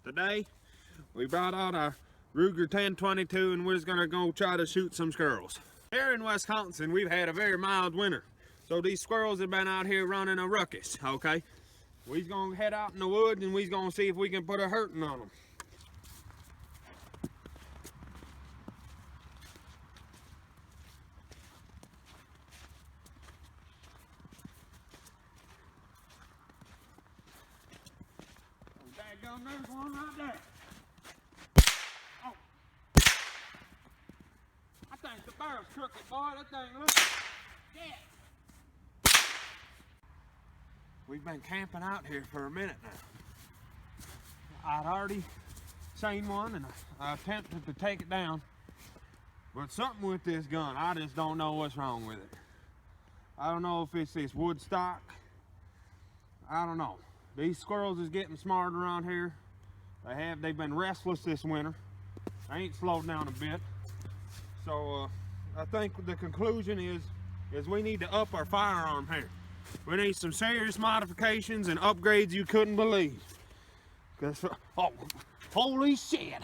Today we brought out our Ruger 1022 and we're just gonna go try to shoot some squirrels. Here in Wisconsin we've had a very mild winter, so these squirrels have been out here running a ruckus. Okay, we're gonna head out in the woods and we're gonna see if we can put a hurting on them. There's one right there. Oh. I think the barrel's crooked, boy. That thing looks dead. We've been camping out here for a minute now. I'd already seen one and I attempted to take it down. But something with this gun, I just don't know what's wrong with it. I don't know if it's this wood stock. I don't know. These squirrels is getting smarter around here. They've been restless this winter. They ain't slowed down a bit. So I think the conclusion is we need to up our firearm here. We need some serious modifications and upgrades you couldn't believe. Cause oh, holy shit!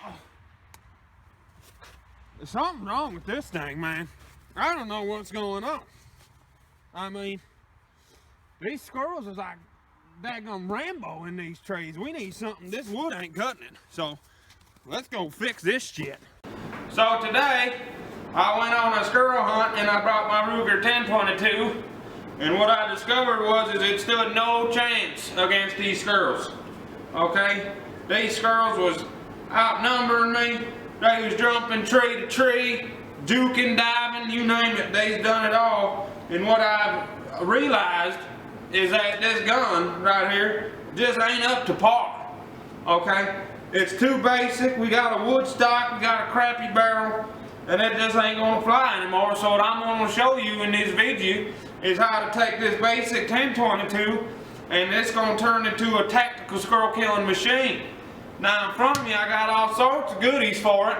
Oh. There's something wrong with this thing, man. I don't know what's going on. I mean, these squirrels is like daggum Rambo in these trees. We need something. This wood ain't cutting it. So let's go fix this shit. So today I went on a squirrel hunt and I brought my Ruger 1022. And what I discovered was it stood no chance against these squirrels. Okay? These squirrels was outnumbering me. They was jumping tree to tree, juking, diving, you name it. They's done it all. And what I've realized is that this gun right here just ain't up to par. Okay? It's too basic. We got a wood stock, we got a crappy barrel, and it just ain't gonna fly anymore. So what I'm gonna show you in this video is how to take this basic 1022 and it's gonna turn into a tactical squirrel killing machine. Now in front of me I got all sorts of goodies for it.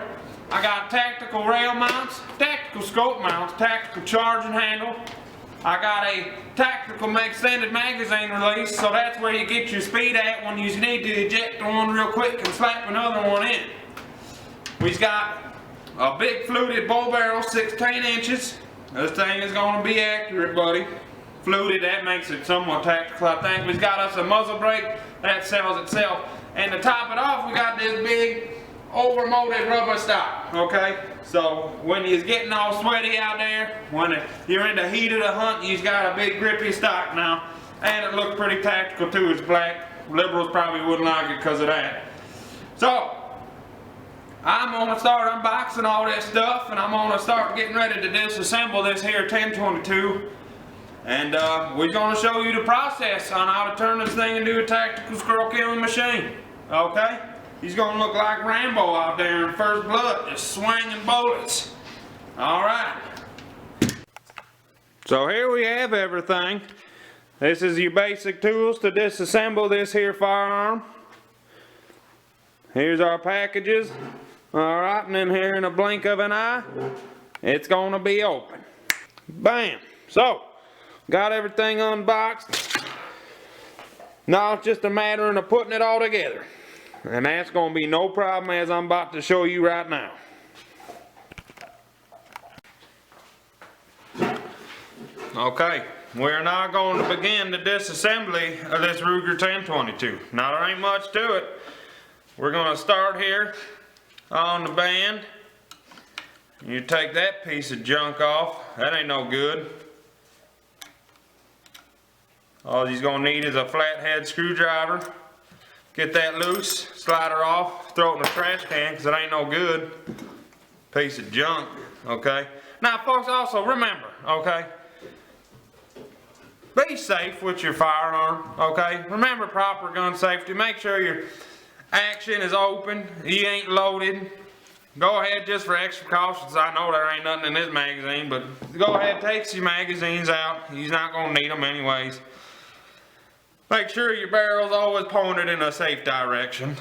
I got tactical rail mounts, tactical scope mounts, tactical charging handle. I got a tactical extended magazine release, so that's where you get your speed at when you need to eject one real quick and slap another one in. We've got a big fluted bow barrel, 16 inches. This thing is going to be accurate, buddy. Fluted, that makes it somewhat tactical, I think. We've got us a muzzle brake, that sells itself. And to top it off, we got this big over-molded rubber stock, okay? So when you're getting all sweaty out there, when you're in the heat of the hunt, you've got a big grippy stock now. And it looks pretty tactical too, it's black. Liberals probably wouldn't like it because of that. So, I'm gonna start unboxing all this stuff and I'm gonna start getting ready to disassemble this here 1022. And we're gonna show you the process on how to turn this thing into a tactical squirrel killing machine, okay? He's gonna look like Rambo out there in First Blood, just swinging bullets. Alright. So here we have everything. This is your basic tools to disassemble this here firearm. Here's our packages. Alright, and then here in a blink of an eye, it's gonna be open. Bam! So, got everything unboxed. Now it's just a matter of putting it all together. And that's going to be no problem as I'm about to show you right now. Okay, we're now going to begin the disassembly of this Ruger 1022. Now there ain't much to it. We're going to start here on the band. You take that piece of junk off. That ain't no good. All he's going to need is a flathead screwdriver. Get that loose, slide her off, throw it in the trash can because it ain't no good. Piece of junk, okay? Now folks, also remember, okay? Be safe with your firearm, okay? Remember proper gun safety. Make sure your action is open, you ain't loaded. Go ahead just for extra cautions. I know there ain't nothing in this magazine, but go ahead, take your magazines out. You're not gonna need them anyways. Make sure your barrel's always pointed in a safe direction.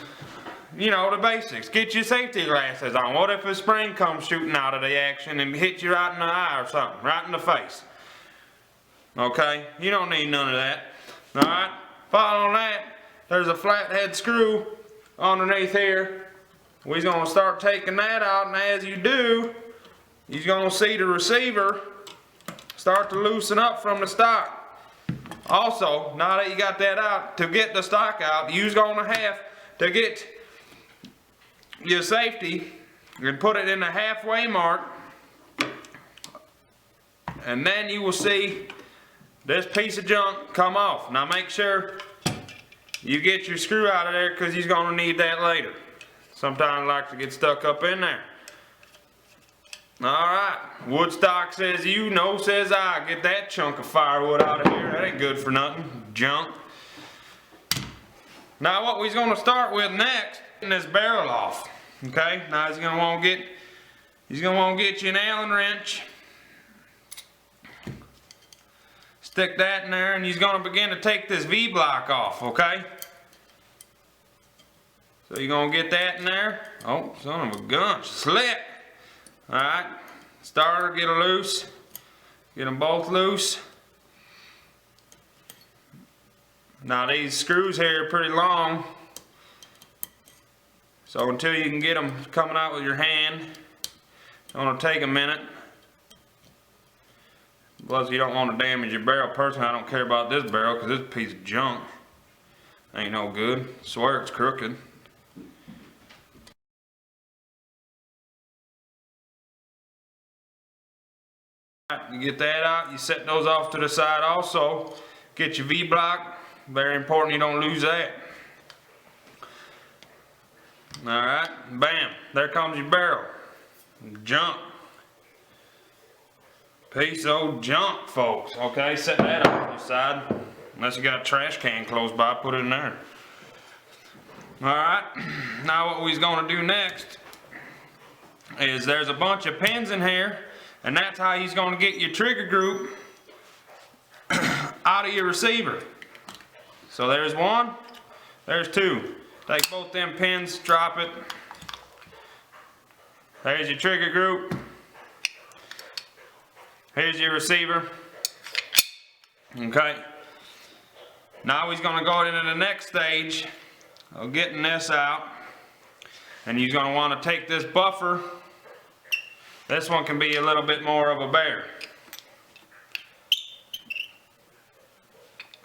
You know, the basics. Get your safety glasses on. What if a spring comes shooting out of the action and hits you right in the eye or something, right in the face? Okay? You don't need none of that. Alright? Following that, there's a flathead screw underneath here. We're gonna start taking that out, and as you do, you're gonna see the receiver start to loosen up from the stock. Also, now that you got that out, to get the stock out, you're gonna have to get your safety and put it in the halfway mark, and then you will see this piece of junk come off. Now make sure you get your screw out of there, because you're gonna need that later. Sometimes it likes to get stuck up in there. Alright, Woodstock says you, no says I. Get that chunk of firewood out of here. That ain't good for nothing. Junk. Now what we're gonna start with next is getting this barrel off. Okay, now he's gonna want to get you an Allen wrench. Stick that in there, and he's gonna begin to take this V-block off, okay? So you're gonna get that in there. Oh, son of a gun, slip. Alright, starter, get it loose. Get them both loose. Now these screws here are pretty long, so until you can get them coming out with your hand, it's gonna take a minute. Plus you don't want to damage your barrel. Personally, I don't care about this barrel because this piece of junk ain't no good. I swear it's crooked. You get that out, you set those off to the side also. Get your V-block, very important you don't lose that. Alright, bam, there comes your barrel. Junk. Piece of old junk, folks. Okay, set that off to the side. Unless you got a trash can close by, put it in there. Alright, now what we're gonna do next is there's a bunch of pins in here, and that's how he's gonna get your trigger group out of your receiver. So there's one, there's two. Take both them pins, drop it. There's your trigger group. Here's your receiver. Okay. Now he's gonna go into the next stage of getting this out. And he's gonna wanna take this buffer. This one can be a little bit more of a bear.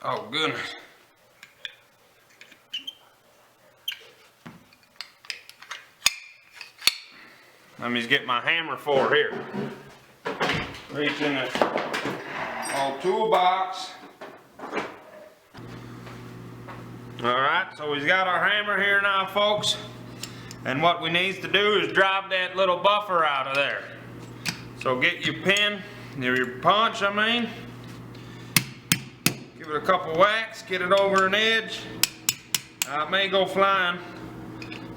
Oh goodness. Let me just get my hammer for here. Reach in the old toolbox. Alright, so we've got our hammer here now, folks. And what we need to do is drive that little buffer out of there. So get your pin, your punch, I mean. Give it a couple whacks, get it over an edge. It may go flying.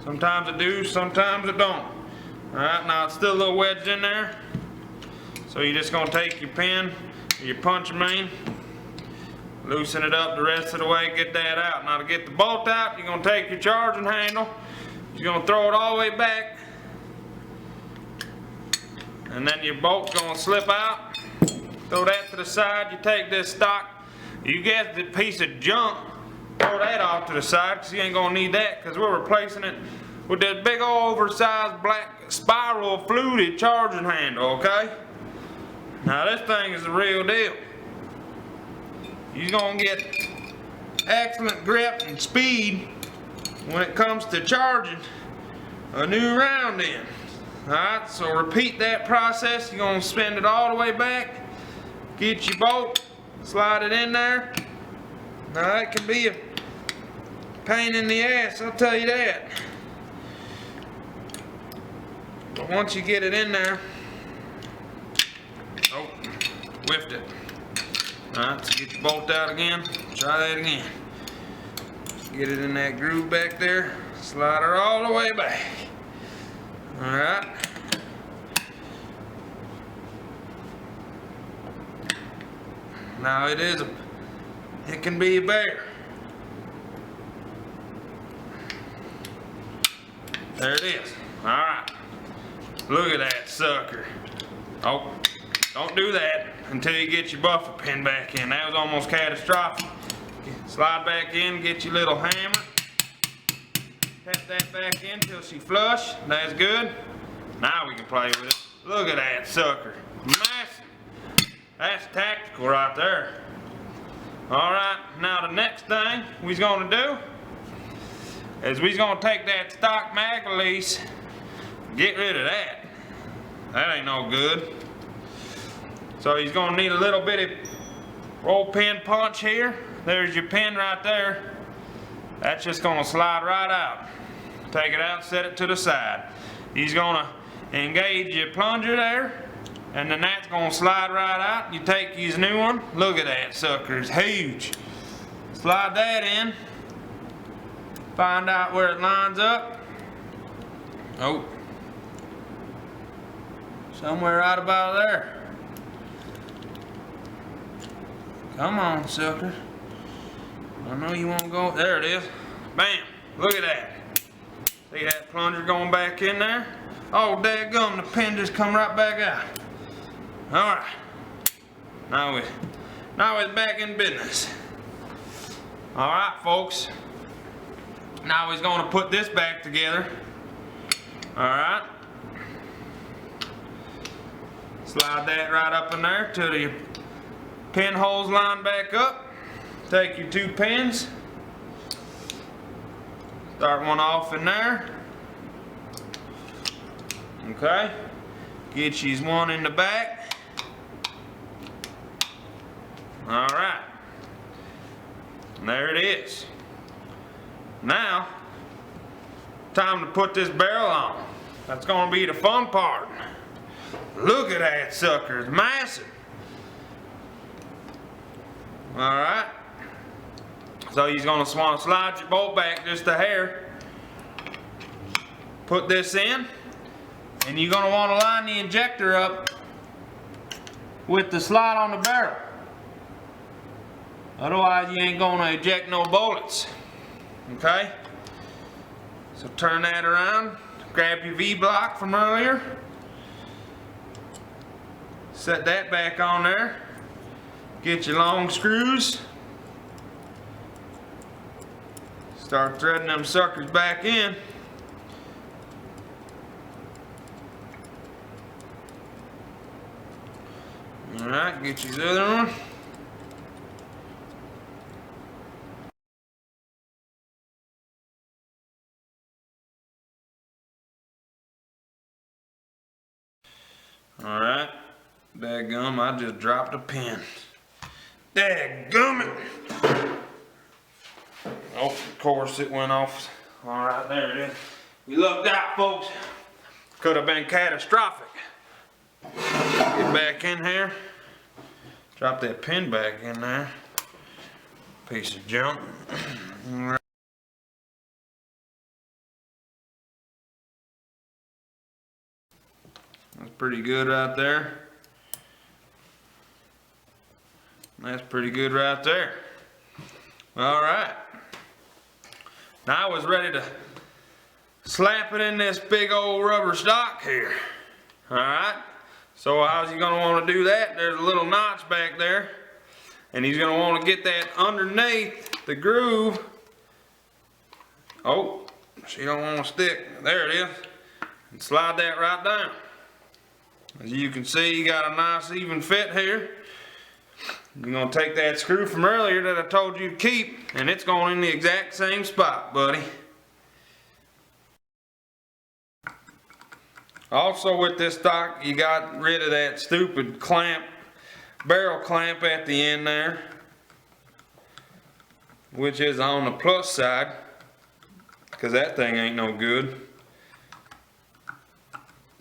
Sometimes it do, sometimes it don't. Alright, now it's still a little wedged in there. So you're just going to take your pin, your punch main, loosen it up the rest of the way, get that out. Now to get the bolt out, you're going to take your charging handle, you're going to throw it all the way back, and then your bolt's going to slip out. Throw that to the side. You take this stock, you get the piece of junk, throw that off to the side because you ain't going to need that, because we're replacing it with this big old oversized black spiral fluted charging handle, okay? Now this thing is the real deal. You're gonna get excellent grip and speed when it comes to charging a new round in. Alright, so repeat that process. You're gonna spin it all the way back, get your bolt, slide it in there. Now that can be a pain in the ass, I'll tell you that. But once you get it in there, oh, whiffed it. Alright, so get your bolt out again. Try that again. Get it in that groove back there. Slide her all the way back. Alright. Now it can be a bear. There it is. Alright. Look at that sucker. Oh, don't do that until you get your buffer pin back in. That was almost catastrophic. Slide back in, get your little hammer. Tap that back in till she flush. That's good. Now we can play with it. Look at that sucker. Massive. That's tactical right there. Alright, now the next thing we's gonna do is we's gonna take that stock mag release, get rid of that. That ain't no good. So he's gonna need a little bitty roll pin punch here. There's your pin right there. That's just gonna slide right out. Take it out, set it to the side. He's gonna engage your plunger there, and then that's gonna slide right out. You take his new one. Look at that sucker, it's huge. Slide that in. Find out where it lines up. Oh. Somewhere right about there. Come on, sucker. I know you won't go. There it is. Bam. Look at that. See that plunger going back in there? Oh, dadgum, the pin just come right back out. Alright. Now it's back in business. Alright, folks. Now he's going to put this back together. Alright. Slide that right up in there till your pinholes line back up. Take your two pins. Start one off in there. Okay. Get you one in the back. Alright. There it is. Now, time to put this barrel on. That's going to be the fun part. Look at that sucker. It's massive. Alright. So you're going to want to slide your bolt back just a hair. Put this in. And you're going to want to line the injector up with the slot on the barrel. Otherwise you ain't going to eject no bullets. Okay? So turn that around. Grab your V-block from earlier. Set that back on there. Get your long screws. Start threading them suckers back in. Alright, get your other one. Alright, dadgum, I just dropped a pin. Dadgum it! Oh, of course it went off. Alright, there it is. We looked out, folks. Could have been catastrophic. Get back in here. Drop that pin back in there. Piece of junk. That's pretty good right there. That's pretty good right there. Alright. Now I was ready to slap it in this big old rubber stock here. Alright. So how's he going to want to do that? There's a little notch back there. And he's going to want to get that underneath the groove. Oh, she don't want to stick. There it is. And slide that right down. As you can see, you got a nice even fit here. You're going to take that screw from earlier that I told you to keep, and it's going in the exact same spot, buddy. Also with this stock, you got rid of that stupid clamp, barrel clamp at the end there, which is on the plus side, because that thing ain't no good.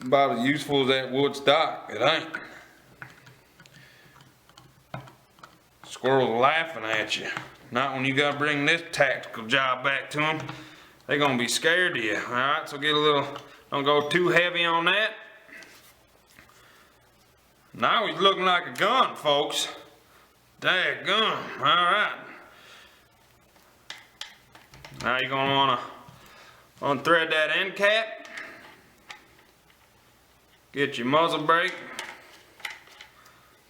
About as useful as that wood stock, it ain't. Squirrels laughing at you. Not when you gotta bring this tactical job back to them. They're gonna be scared of you. Alright, so get a little, don't go too heavy on that. Now he's looking like a gun, folks. Daggum. Alright. Now you're gonna wanna unthread that end cap. Get your muzzle brake.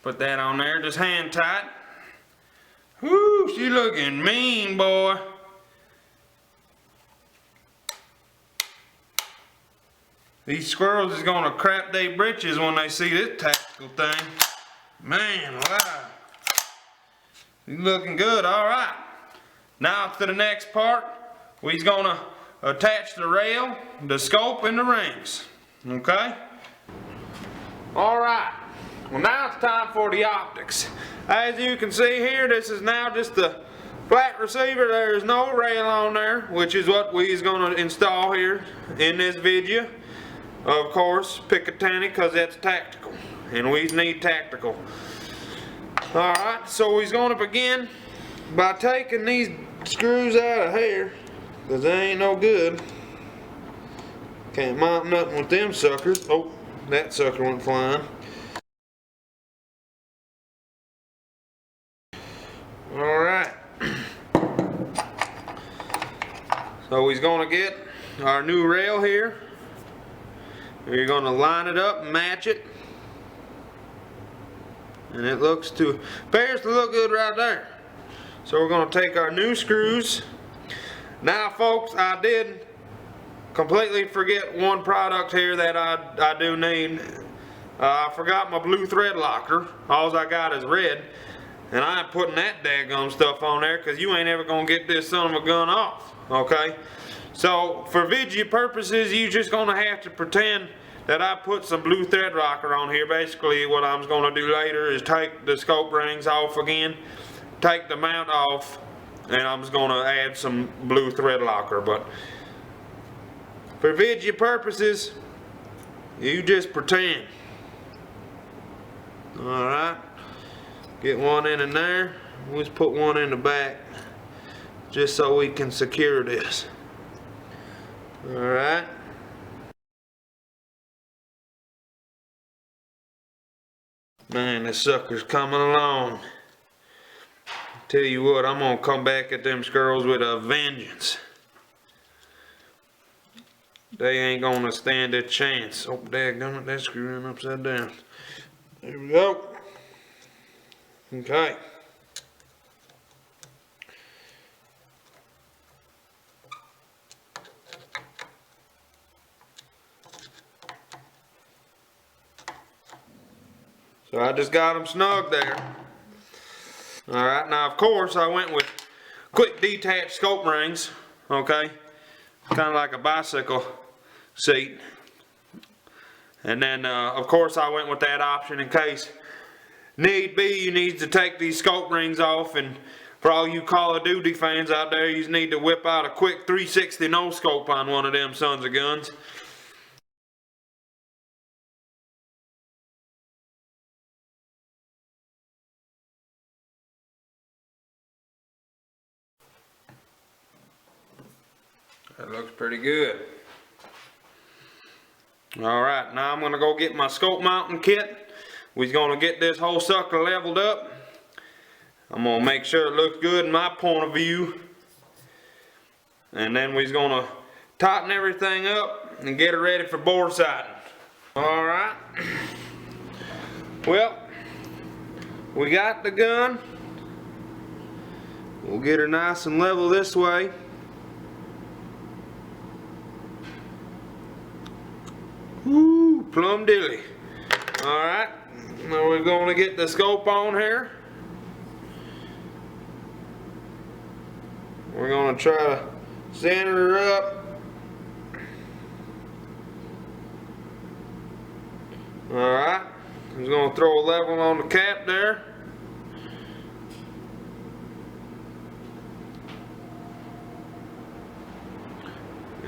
Put that on there, just hand tight. Whoo, she looking mean, boy. These squirrels is gonna crap their britches when they see this tactical thing. Man, wow. You looking good, alright. Now to the next part. We's gonna attach the rail, the scope, and the rings. Okay? Alright. Well, now it's time for the optics. As you can see here, this is now just the flat receiver. There is no rail on there, which is what we's gonna install here in this video. Of course, Picatinny, because that's tactical, and we need tactical. Alright, so we're going to begin by taking these screws out of here, because they ain't no good. Can't mount nothing with them suckers. Oh, that sucker went flying. Alright. So we're going to get our new rail here. You're going to line it up and match it. And it appears to look good right there. So we're going to take our new screws. Now folks, I did completely forget one product here that I do need. I forgot my blue thread locker. All I got is red. And I ain't putting that daggum stuff on there because you ain't ever going to get this son of a gun off. Okay? So for video purposes, you just going to have to pretend that I put some blue thread locker on here. Basically what I'm going to do later is take the scope rings off again, take the mount off, and I'm just going to add some blue thread locker. But for video purposes, you just pretend. Alright, get one in there. We'll just put one in the back just so we can secure this. Alright. Man, this sucker's coming along. Tell you what, I'm gonna come back at them squirrels with a vengeance. They ain't gonna stand a chance. Oh, dadgummit, that's screwing upside down. There we go. Okay. So I just got them snug there. Alright, now of course I went with quick detached scope rings. Okay. Kind of like a bicycle seat. And then of course I went with that option in case need be you need to take these scope rings off. And for all you Call of Duty fans out there, you need to whip out a quick 360 no scope on one of them sons of guns. That looks pretty good. Alright, now I'm going to go get my scope mounting kit. We're going to get this whole sucker leveled up. I'm going to make sure it looks good in my point of view. And then we're going to tighten everything up and get it ready for bore sighting. Alright. Well, we got the gun. We'll get her nice and level this way. Woo, plum dilly. Alright, now we're going to get the scope on here. We're going to try to center her up. Alright, I'm just going to throw a level on the cap there.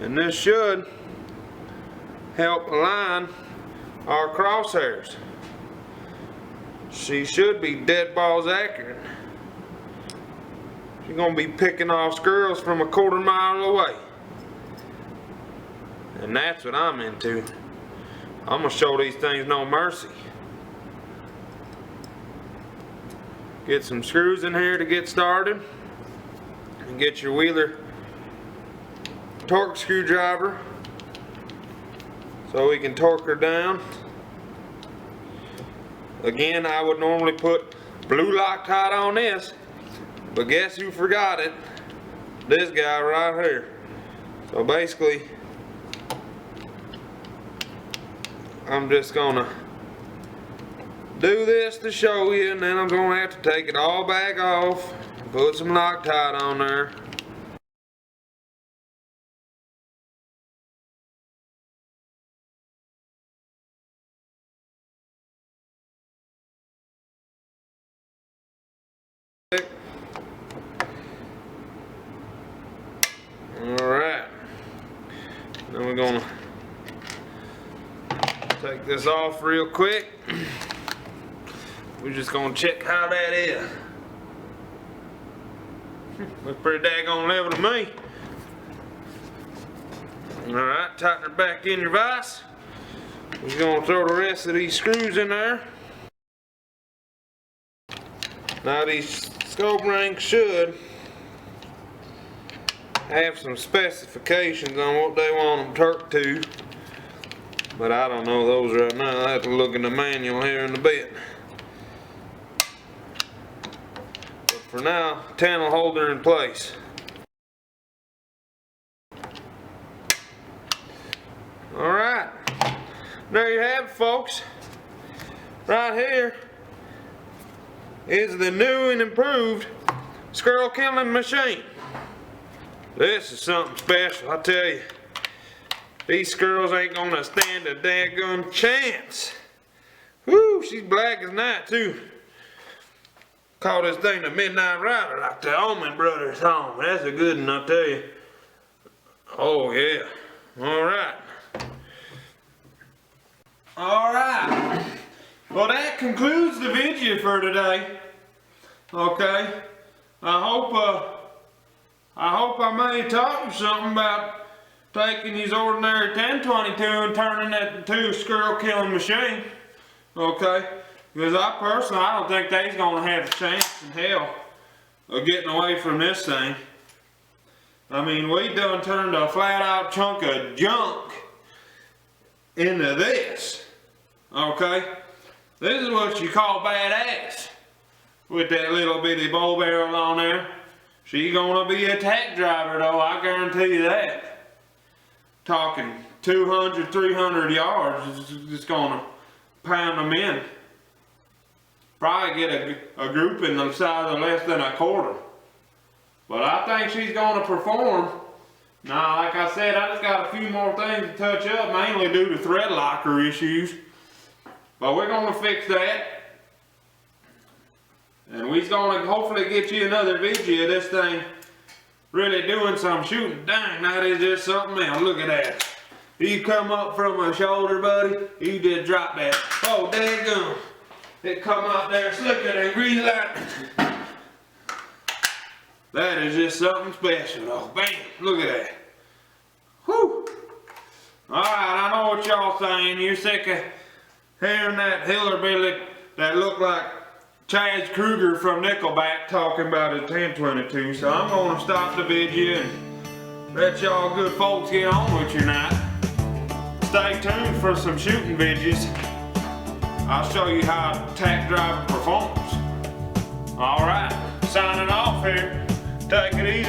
And this should help align our crosshairs. She should be dead balls accurate. She's gonna be picking off squirrels from a quarter mile away. And that's what I'm into. I'm gonna show these things no mercy. Get some screws in here to get started. And get your Wheeler torque screwdriver so we can torque her down. Again, I would normally put blue Loctite on this. But guess who forgot it? This guy right here. So basically, I'm just gonna do this to show you, and then I'm gonna have to take it all back off, put some Loctite on there. Alright, then we're gonna take this off real quick. We're just gonna check how that is. Looks pretty daggone level to me. Alright, tighten her back in your vise. We're gonna throw the rest of these screws in there. Now these scope rings should have some specifications on what they want them torqued to, but I don't know those right now. I have to look in the manual here in a bit. But for now, 10 will hold her in place. Alright, there you have it, folks. Right here is the new and improved skurl killing machine. This is something special, I tell you. These skurls ain't gonna stand a daggone chance. Whoo, she's black as night too. Call this thing the Midnight Rider, like the Allman Brothers home. That's a good one, I tell you. Oh yeah. Alright. Alright. Well, that concludes the video for today. Okay. I hope I may taught you something about taking his ordinary 1022 and turning it into a skurl killing machine. Okay? Because I don't think they's gonna have a chance in hell of getting away from this thing. I mean, we done turned a flat out chunk of junk into this. Okay? This is what you call badass. With that little bitty bow barrel on there. She's gonna be a tack driver though, I guarantee you that. Talking 200, 300 yards, it's gonna pound them in. Probably get a group in the size of less than a quarter. But I think she's gonna perform. Now, like I said, I just got a few more things to touch up, mainly due to thread locker issues. But we're gonna fix that. And we're gonna hopefully get you another video of this thing really doing some shooting. Dang, that is just something else. Look at that. You come up from my shoulder, buddy, you just drop that. Oh, daggone. It come out there slicker than grease lightning. That is just something special, though. Bam, look at that. Whew. Alright, I know what y'all saying. You're sick of hearing that hillbilly that looked like Chad Kruger from Nickelback talking about a 1022, so I'm gonna stop the video and let y'all good folks get on with your night. Stay tuned for some shooting videos. I'll show you how tack driver performs. Alright, signing off here. Take it easy.